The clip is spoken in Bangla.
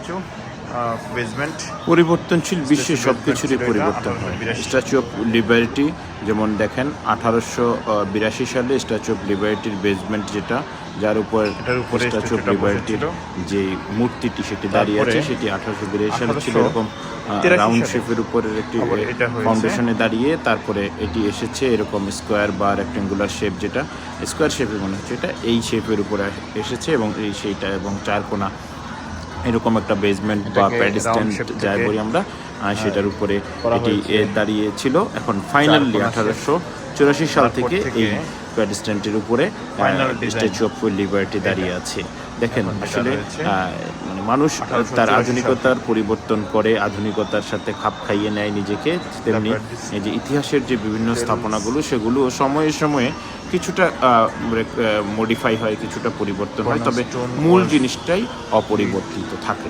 statue basement পরিবর্তনশীল বিশ্বে সব কিছুরই পরিবর্তন হয়। স্ট্যাচু অফ লিবার্টি যেমন দেখেন 1882 সালে স্ট্যাচু অফ লিবার্টির বেসমেন্ট যেটা, যার উপর স্ট্যাচু অফ লিবার্টির যে মূর্তিটি সেটি দাঁড়িয়ে আছে, সেটি 1882 সালে ছিল এরকম রাউন্ড শেপের উপরের একটি ফাউন্ডেশনে দাঁড়িয়ে। তারপরে এটি এসেছে এরকম স্কোয়ার বা রেক্টেঙ্গুলার শেপ, যেটা স্কোয়ার শেপে মনে হচ্ছে, এটা এই শেপের উপরে এসেছে এবং এই সেইটা এবং চারকোনা এরকম একটা বেসমেন্ট বা প্যাডেস্ট্যান্ড যাই বলি আমরা, সেটার উপরে এটি দাঁড়িয়েছিল। এখন ফাইনালি 1884 সাল থেকে এই প্যাডেস্ট্যান্ডের উপরে স্ট্যাচু অফ লিবার্টি দাঁড়িয়ে আছে। দেখেন আসলে মানে মানুষ তার আধুনিকতার পরিবর্তন করে, আধুনিকতার সাথে খাপ খাইয়ে নেয় নিজেকে, তেমনি এই যে ইতিহাসের যে বিভিন্ন স্থাপনাগুলো সেগুলো সময়ে সময়ে কিছুটা মডিফাই হয়, কিছুটা পরিবর্তন হয়, তবে মূল জিনিসটাই অপরিবর্তিত থাকে।